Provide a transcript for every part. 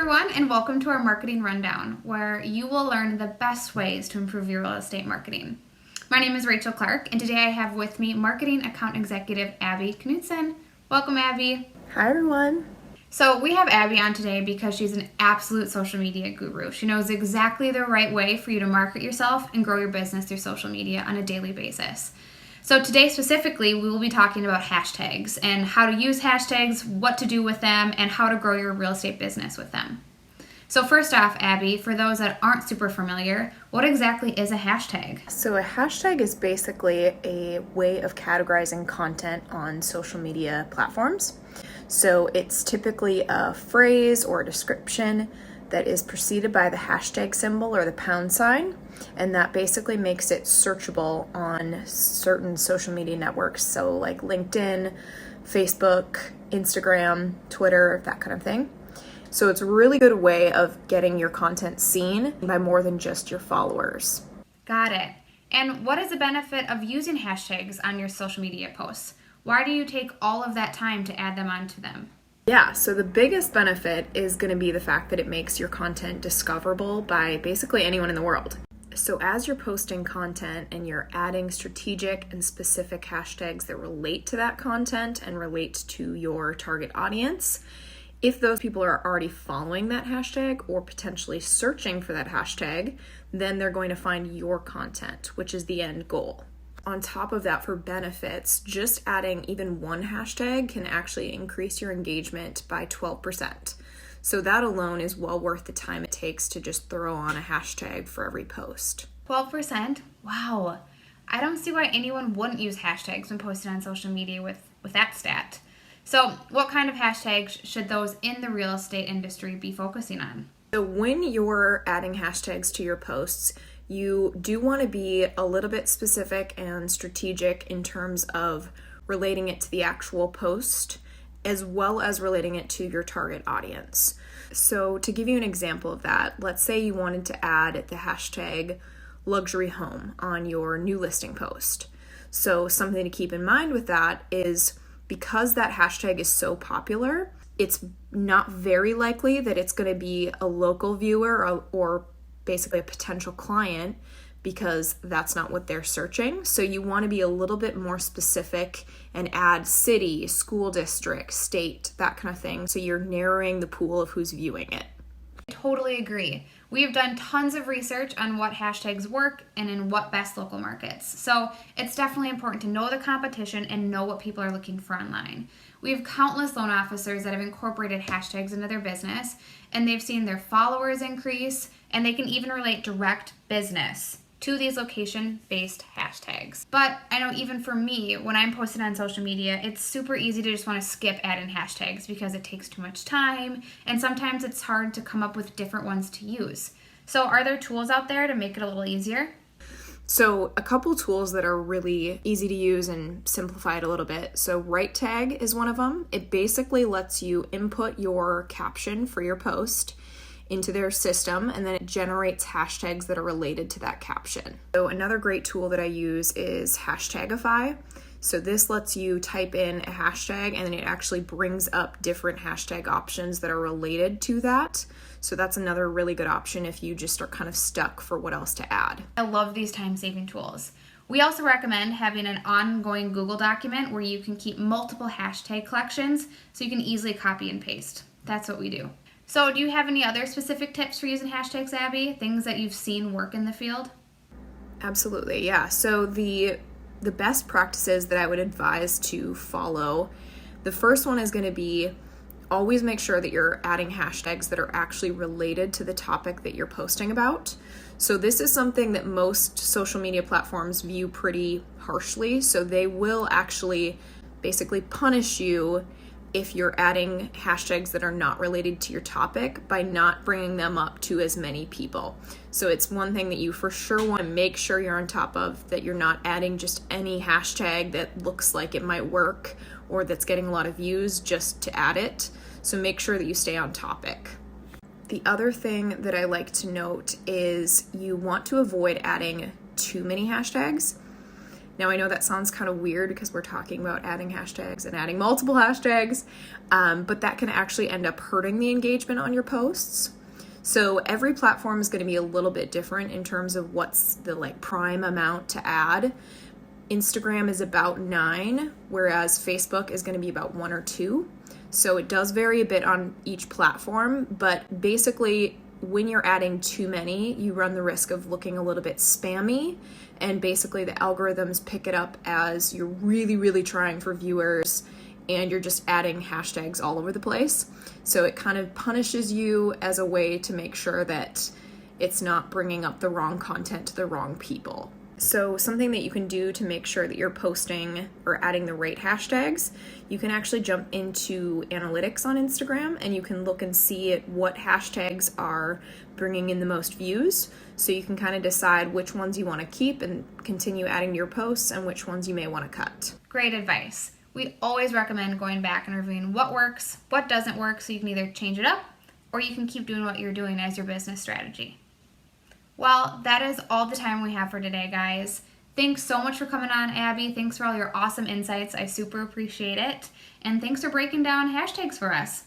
everyone, and welcome to our marketing rundown, where you will learn the best ways to improve your real estate marketing. My name is Rachel Clark, and today I have with me marketing account executive Abby Knudsen. Welcome, Abby. Hi, everyone. So we have Abby on today because she's an absolute social media guru. She knows exactly the right way for you to market yourself and grow your business through social media on a daily basis. So today specifically, we will be talking about hashtags and how to use hashtags, what to do with them, and how to grow your real estate business with them. So first off, Abby, for those that aren't super familiar, what exactly is a hashtag? So a hashtag is basically a way of categorizing content on social media platforms. So it's typically a phrase or a description that is preceded by the hashtag symbol or the pound sign, and that basically makes it searchable on certain social media networks, so like LinkedIn, Facebook, Instagram, Twitter, that kind of thing. So it's a really good way of getting your content seen by more than just your followers. Got it. And what is the benefit of using hashtags on your social media posts? Why do you take all of that time to add them onto them? Yeah, so the biggest benefit is going to be the fact that it makes your content discoverable by basically anyone in the world. So as you're posting content and you're adding strategic and specific hashtags that relate to that content and relate to your target audience, if those people are already following that hashtag or potentially searching for that hashtag, then they're going to find your content, which is the end goal. On top of that, for benefits, just adding even one hashtag can actually increase your engagement by 12%. So that alone is well worth the time it takes to just throw on a hashtag for every post. 12%? Wow. I don't see why anyone wouldn't use hashtags when posting on social media with that stat. So what kind of hashtags should those in the real estate industry be focusing on? So when you're adding hashtags to your posts, you do want to be a little bit specific and strategic in terms of relating it to the actual post, as well as relating it to your target audience. So to give you an example of that, let's say you wanted to add the hashtag luxury home on your new listing post. So something to keep in mind with that is because that hashtag is so popular, it's not very likely that it's going to be a local viewer or basically a potential client, because that's not what they're searching. So you want to be a little bit more specific and add city, school district, state, that kind of thing. So you're narrowing the pool of who's viewing it. I totally agree. We have done tons of research on what hashtags work and in what best local markets. So it's definitely important to know the competition and know what people are looking for online. We have countless loan officers that have incorporated hashtags into their business, and they've seen their followers increase, and they can even relate direct business to these location-based hashtags. But I know even for me, when I'm posting on social media, it's super easy to just want to skip adding hashtags because it takes too much time, and sometimes it's hard to come up with different ones to use. So are there tools out there to make it a little easier? So a couple tools that are really easy to use and simplify it a little bit. So Right Tag is one of them. It basically lets you input your caption for your post into their system, and then it generates hashtags that are related to that caption. So another great tool that I use is Hashtagify. So this lets you type in a hashtag and then it actually brings up different hashtag options that are related to that. So that's another really good option if you just are kind of stuck for what else to add. I love these time-saving tools. We also recommend having an ongoing Google document where you can keep multiple hashtag collections so you can easily copy and paste. That's what we do. So do you have any other specific tips for using hashtags, Abby? Things that you've seen work in the field? Absolutely, yeah. So the best practices that I would advise to follow, the first one is going to be always make sure that you're adding hashtags that are actually related to the topic that you're posting about. So this is something that most social media platforms view pretty harshly. So they will actually basically punish you if you're adding hashtags that are not related to your topic by not bringing them up to as many people. So it's one thing that you for sure want to make sure you're on top of, that you're not adding just any hashtag that looks like it might work or that's getting a lot of views just to add it. So make sure that you stay on topic. The other thing that I like to note is you want to avoid adding too many hashtags. Now, I know that sounds kind of weird because we're talking about adding hashtags and adding multiple hashtags, but that can actually end up hurting the engagement on your posts. So every platform is going to be a little bit different in terms of what's the prime amount to add. Instagram is about 9, whereas Facebook is going to be about 1 or 2. So it does vary a bit on each platform, but basically when you're adding too many, you run the risk of looking a little bit spammy, and basically the algorithms pick it up as you're really, really trying for viewers and you're just adding hashtags all over the place. So it kind of punishes you as a way to make sure that it's not bringing up the wrong content to the wrong people. So something that you can do to make sure that you're posting or adding the right hashtags, you can actually jump into analytics on Instagram and you can look and see at what hashtags are bringing in the most views. So you can kind of decide which ones you want to keep and continue adding to your posts and which ones you may want to cut. Great advice. We always recommend going back and reviewing what works, what doesn't work, so you can either change it up or you can keep doing what you're doing as your business strategy. Well, that is all the time we have for today, guys. Thanks so much for coming on, Abby. Thanks for all your awesome insights. I super appreciate it. And thanks for breaking down hashtags for us.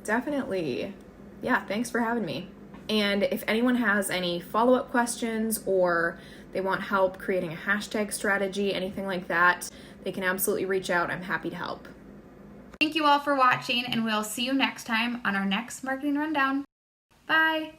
Definitely. Yeah, thanks for having me. And if anyone has any follow-up questions or they want help creating a hashtag strategy, anything like that, they can absolutely reach out. I'm happy to help. Thank you all for watching, and we'll see you next time on our next Marketing Rundown. Bye.